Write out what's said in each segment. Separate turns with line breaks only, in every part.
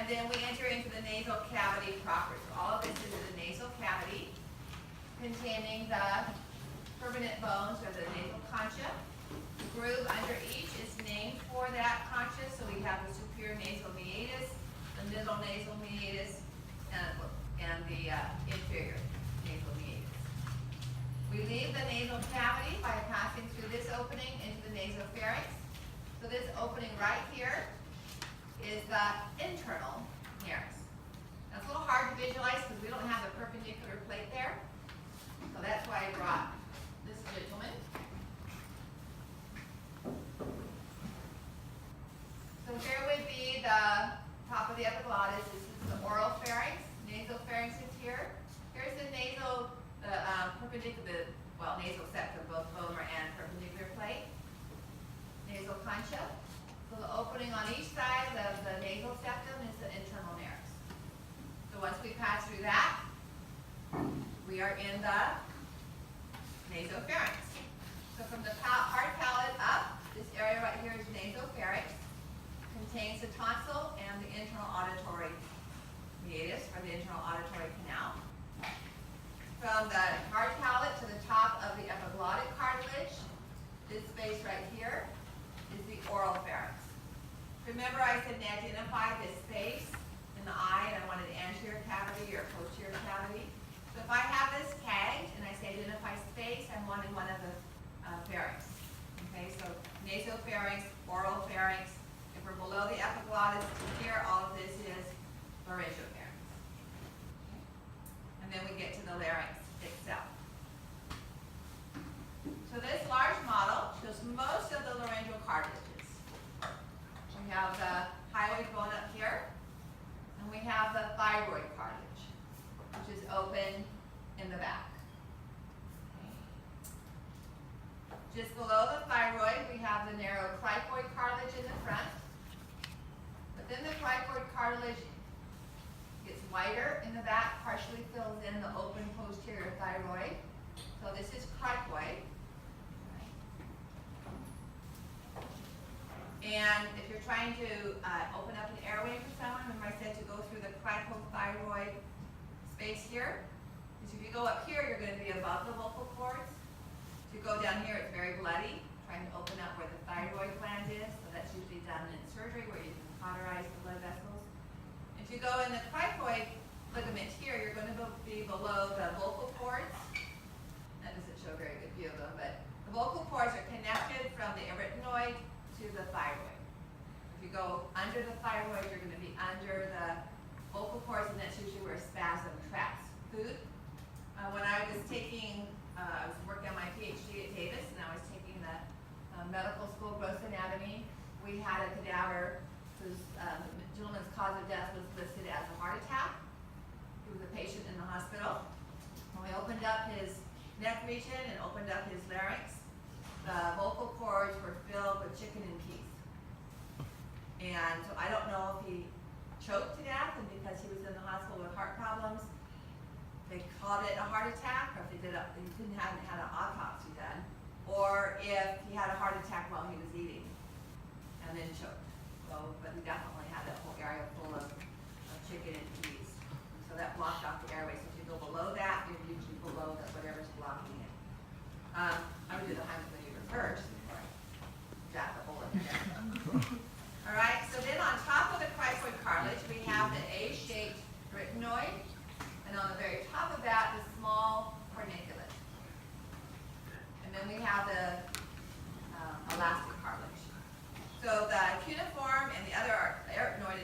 And then we enter into the nasal cavity proper. So all of this is the nasal cavity containing the permanent bones or the nasal concha. The groove under each is named for that concha. So we have the superior nasal meatus, the middle nasal meatus, and the inferior nasal meatus. We leave the nasal cavity by passing through this opening into the nasopharynx. So this opening right here is the internal larynx. Now it's a little hard to visualize because we don't have the perpendicular plate there. So that's why I brought this gentleman. So here would be the top of the epiglottis. This is the oral pharynx. Nasal pharynx is here. Here's the nasal, perpendicular, well, nasal septum, both volar and perpendicular plate. Nasal concha. So the opening on each side of the nasal septum is the internal larynx. So once we pass through that, we are in the nasopharynx. So from the hard palate up, this area right here is nasopharynx. Contains the tonsil and the internal auditory meatus, or the internal auditory canal. From the hard palate to the top of the epiglottic cartilage, this space right here is the oral pharynx. Remember I said to identify this space in the eye, and I wanted anterior cavity or posterior cavity. So if I have this tagged and I say identify space, I'm wanting one of the pharynx. Okay, so nasopharynx, oral pharynx. If we're below the epiglottis, here all of this is laryngopharynx. Okay. And then we get to the larynx itself. So this large model shows most of the laryngeal cartilages. We have the hyoid bone up here, and we have the thyroid cartilage, which is open in the back. Okay. Just below the thyroid, we have the narrow cricoid cartilage in the front. But then the cricoid cartilage gets wider in the back, partially fills in the open posterior thyroid. So this is cricoid. And if you're trying to open up an airway for someone, remember I said to go through the cricothyroid space here? Because if you go up here, you're going to be above the vocal cords. If you go down here, it's very bloody, trying to open up where the thyroid gland is. So that's usually done in surgery where you can cauterize the blood vessels. If you go in the cricoid ligament here, you're going to be below the vocal cords. That doesn't show a very good view of them, but the vocal cords are connected from the arytenoid to the thyroid. If you go under the thyroid, you're going to be under the vocal cords, and that's usually where spasm traps food. When I was taking, I was working on my PhD at Davis, and I was taking the medical school gross anatomy. We had a cadaver whose gentleman's cause of death was listed as a heart attack. He was a patient in the hospital. When we opened up his neck region and opened up his larynx, the vocal cords were filled with chicken and peas. And so I don't know if he choked to death, and because he was in the hospital with heart problems, they called it a heart attack, or if they hadn't had an autopsy done, or if he had a heart attack while he was eating and then choked. So, but he definitely had that whole area full of chicken and peas. So that blocked off the airway. So if you go below that, you're usually below whatever's blocking it. I would do the Heimlich first before I jab the hole in there. All right, so then on top of the cricoid cartilage, we have the A-shaped arytenoid, and on the very top of that, the small corniculate. And then we have the elastic cartilage. So the cuneiform and the other arytenoid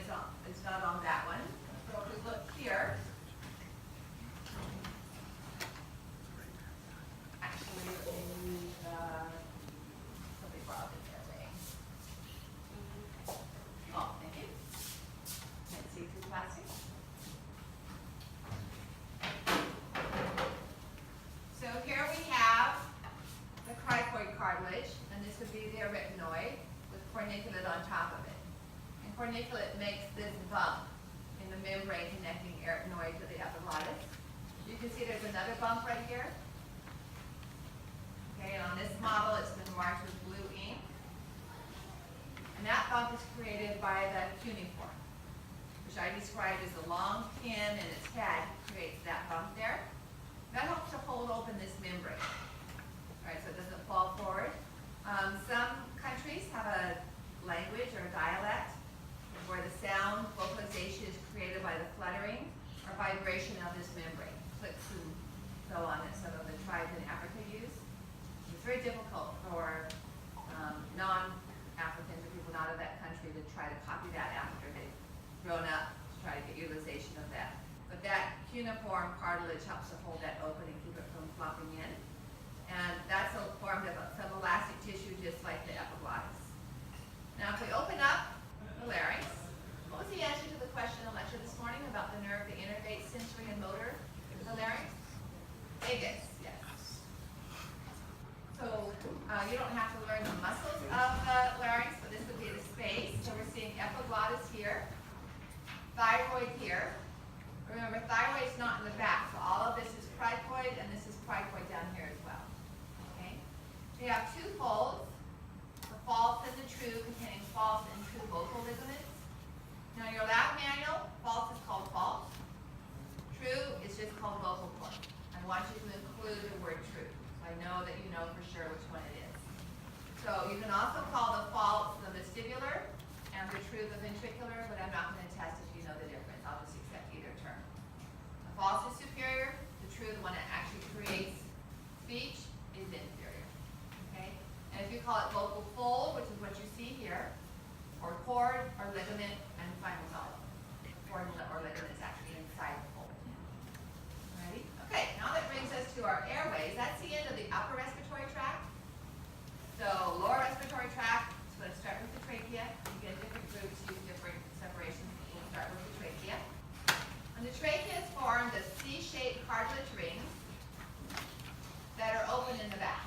is not on that one. So if we look here, actually, let me use somebody brought it their way. Oh, thank you. Can't see through plastic. So here we have the cricoid cartilage, and this would be the arytenoid with corniculate on top of it. And corniculate makes this bump in the membrane connecting arytenoid to the epiglottis. You can see there's another bump right here. Okay, and on this model, it's been marked with blue ink. And that bump is created by the cuneiform. which I described as a long pin and its head creates that bump there. That helps to hold open this membrane, all right, so it doesn't fall forward. Some countries have a language or a dialect where the sound vocalization is created by the fluttering or vibration of this membrane, clicks and so on that some of the tribes in Africa use. It's very difficult for non-Africans or people not of that country to try to copy that after they've grown up to try to get utilization of that. But that cuneiform cartilage helps to hold that open and keep it from flopping in. And that's formed of some elastic tissue just like the epiglottis. Now if we open up the larynx, what was the answer to the question in lecture this morning about the nerve that innervates sensory and motor in the larynx? Vagus, yes. So you don't have to learn the muscles of the larynx, but this would be the space. So we're seeing epiglottis here, thyroid here. Remember, thyroid is not in the back, so all of this is cricoid, and this is cricoid down here as well. Okay? We have two folds, the false and the true, containing false and true vocal ligaments. Now your lab manual, false is called false. True is just called vocal cord. I want you to include the word true, so I know that you know for sure which one it is. So you can also call the false the vestibular and the true the ventricular, but I'm not going to test if you know the difference. I'll just accept either term. The false is superior, the true, the one that actually creates speech, is inferior. Okay? And if you call it vocal fold, which is what you see here, or cord, or ligament, and final solid. The cord or ligament is actually inside the fold. Ready? Okay, now that brings us to our airways. That's the end of the upper respiratory tract. So lower respiratory tract is going to start with the trachea. Again, different groups use different separations. We'll start with the trachea. And the trachea is formed of C-shaped cartilage rings that are open in the back.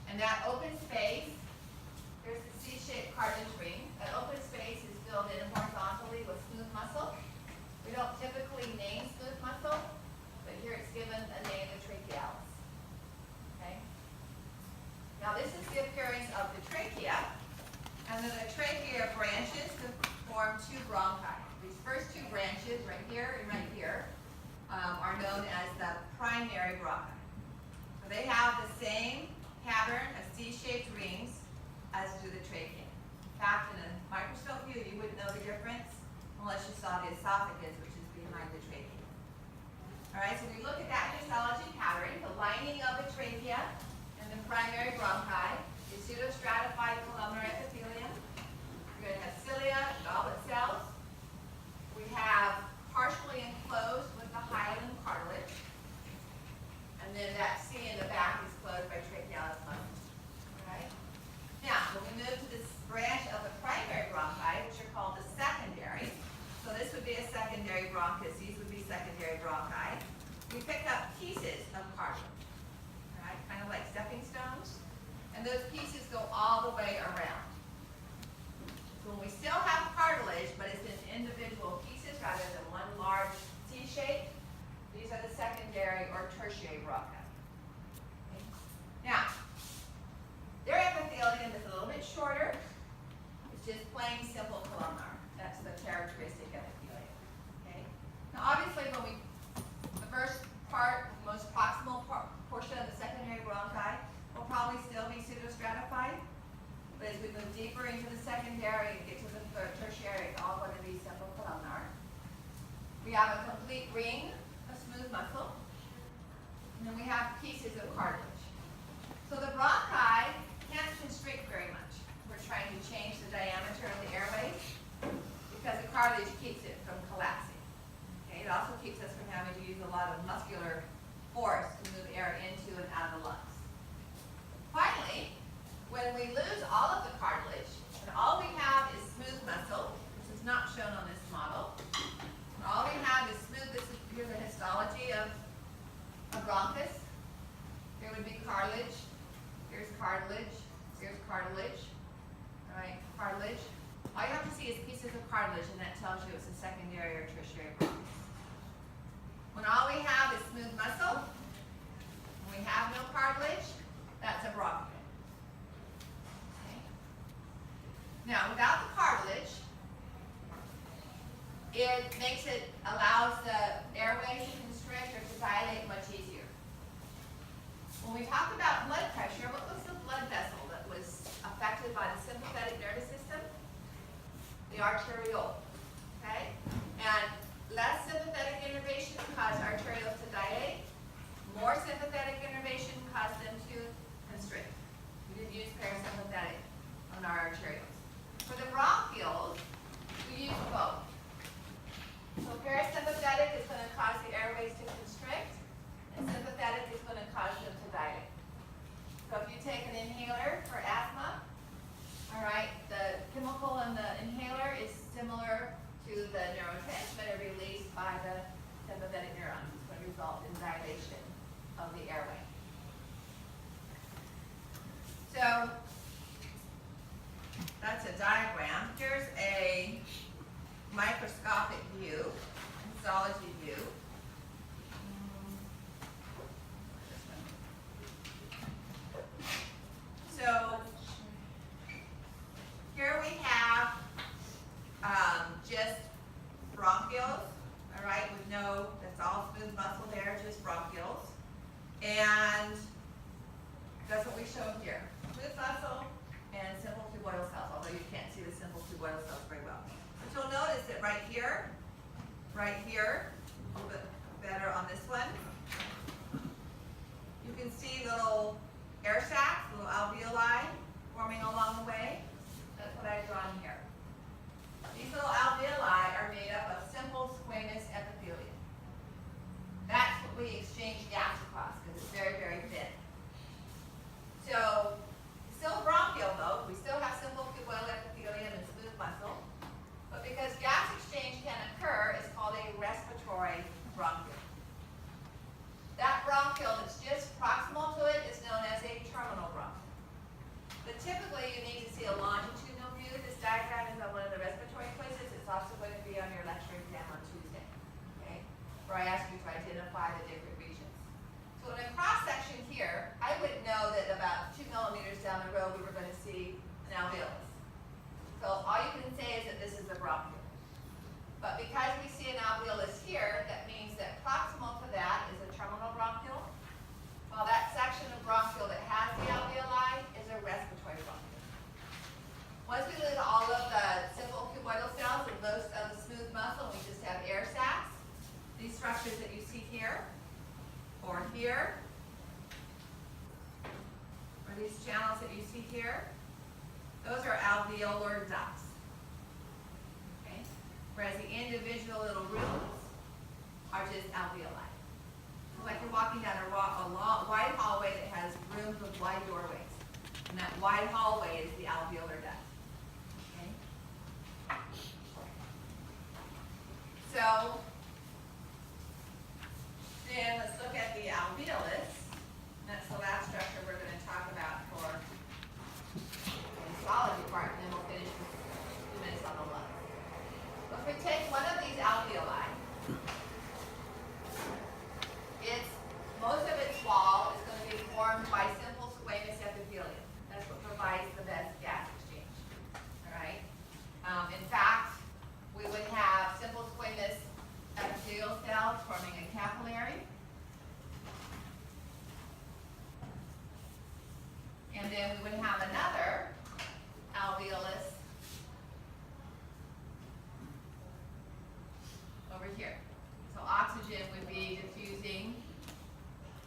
And that open space, here's the C-shaped cartilage ring. That open space is filled in horizontally with smooth muscle. We don't typically name smooth muscle, but here it's given a name, the trachealis. Okay? Now this is the appearance of the trachea, and then the trachea branches to form two bronchi. These first two branches, right here and right here, are known as the primary bronchi. So they have the same pattern of C-shaped rings as do the trachea. In fact, in a microscope view, you wouldn't know the difference unless you saw the esophagus, which is behind the trachea. All right, so we look at that histology pattern. The lining of the trachea and the primary bronchi is pseudostratified columnar epithelium. You're going to have cilia, goblet cells. We have partially enclosed with the hyaline cartilage. And then that C in the back is closed by trachealis muscle. All right? Now, when we move to this branch of the primary bronchi, which are called the secondary, so this would be a secondary bronchus, these would be secondary bronchi. We pick up pieces of cartilage, all right, kind of like stepping stones, and those pieces go all the way around. So when we still have cartilage, but it's in individual pieces rather than one large C-shape, these are the secondary or tertiary bronchi. Okay. Now, their epithelium is a little bit shorter. It's just plain simple columnar. That's the characteristic epithelium. Okay. Now, obviously, the first part, most proximal portion of the secondary bronchi will probably still be pseudostratified. But as we move deeper into the secondary and get to the tertiary, it's all going to be simple columnar. We have a complete ring of smooth muscle. And then we have pieces of cartilage. So the bronchi can't constrict very much. We're trying to change the diameter of the airways because the cartilage keeps it from collapsing. Okay? It also keeps us from having to use a lot of muscular force to move air into and out of the lungs. Finally, when we lose all of the cartilage and all we have is smooth muscle, which is not shown on this model, and all we have is smooth, here's a histology of a bronchus. There would be cartilage. Here's cartilage. Here's cartilage. All right, cartilage. All you have to see is pieces of cartilage, and that tells you it's a secondary or tertiary bronchus. When all we have is smooth muscle, and we have no cartilage, that's a bronchiole. Okay. Now, without the cartilage, it allows the airway to constrict or to dilate much easier. When we talked about blood pressure, what was the blood vessel that was affected by the sympathetic nervous system? The arteriole, okay? And less sympathetic innervation caused arterioles to dilate. More sympathetic innervation caused them to constrict. We didn't use parasympathetic on our arterioles. For the bronchioles, we use both. So parasympathetic is going to cause the airways to constrict, and sympathetic is going to cause them to dilate. So if you take an inhaler for asthma, all right, the chemical in the inhaler is similar to the neurotransmitter released by the sympathetic neurons. It's going to result in dilation of the airway. So that's a diagram. Here's a microscopic view, histology view. So here we have just bronchioles, all right, with no, that's all smooth muscle there, just bronchioles. And that's what we show here. Smooth muscle and simple cuboidal cells, although you can't see the simple cuboidal cells very well. But you'll notice that right here, a little bit better on this one, you can see little air sacs, little alveoli forming along the way. That's what I've drawn here. These little alveoli are made up of simple squamous epithelium. That's what we exchange gas across because it's very, very thin. So, still bronchial though, we still have simple cuboidal epithelium and smooth muscle. But because gas exchange can occur, it's called a respiratory bronchiole. That bronchiole that's just proximal to it is known as a terminal bronchiole. But typically you need to see a longitudinal view. This diagram is on one of the respiratory places. It's also going to be on your lecture exam on Tuesday, okay? Where I ask you to identify the different regions. So in a cross section here, I would know that about 2 millimeters down the road we were going to see an alveolus. So all you can say is that this is a bronchiole. But because we see an alveolus here, that means that proximal to that is a terminal bronchiole, while that section of bronchiole that has the alveoli is a respiratory bronchiole. Once we lose all of the simple cuboidal cells and most of the smooth muscle, we just have air sacs. These structures that you see here, or here, or these channels that you see here, those are alveolar ducts. Okay? Whereas the individual little rooms are just alveoli. It's like you're walking down a long, wide hallway that has rooms with wide doorways. And that wide hallway is the alveolar duct. Okay? So, then let's look at the alveolus. That's the last structure we're going to talk about for the histology part, and then we'll finish with 2 minutes on the lungs. If we take one of these alveoli, most of its wall is going to be formed by simple squamous epithelium. That's what provides the best gas exchange. All right. In fact, we would have simple squamous epithelial cells forming a capillary. And then we would have another alveolus over here. So oxygen would be diffusing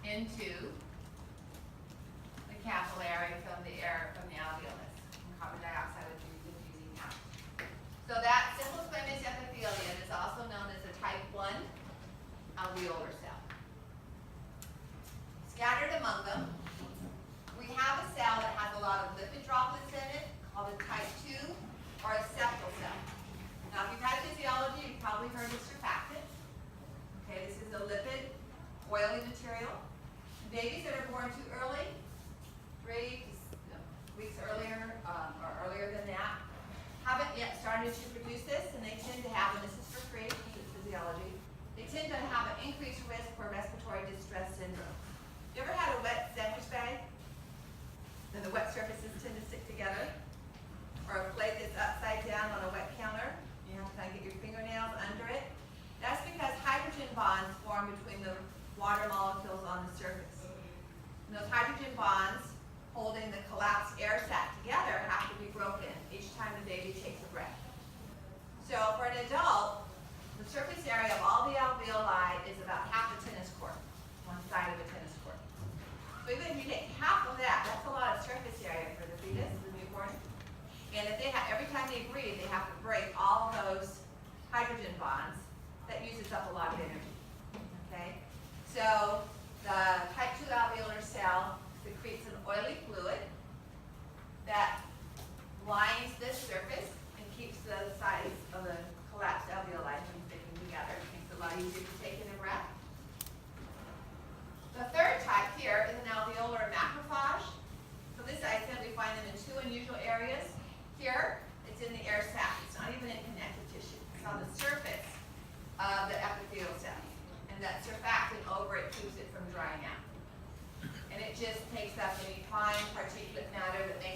into the capillary from the air, from the alveolus. And carbon dioxide would be diffusing out. So that simple squamous epithelium is also known as a type 1 alveolar cell. Scattered among them, we have a cell that has a lot of lipid droplets in it, called a type 2 or a septal cell. Now, if you've had physiology, you've probably heard of surfactant. Okay, this is a lipid, oily material. Babies that are born too early, 3 weeks earlier or earlier than that, haven't yet started to produce this, and they tend to have, and this is for free, this is physiology, they tend to have an increased risk for respiratory distress syndrome. You ever had a wet sandwich bag? And the wet surfaces tend to stick together? Or a plate that's upside down on a wet counter? You have to kind of get your fingernails under hydrogen bonds that uses up a lot of energy. Okay? So the type 2 alveolar cell secretes an oily fluid that lines this surface and keeps the size of the collapsed alveoli from sticking together. Makes it a lot easier to take in a breath. The third type here is an alveolar macrophage. So this, I said, we find them in two unusual areas. Here, it's in the air sac. It's not even in connective tissue. It's on the surface of the epithelial cells. And that surfactant over it keeps it from drying out. And it just takes up any fine particulate matter that may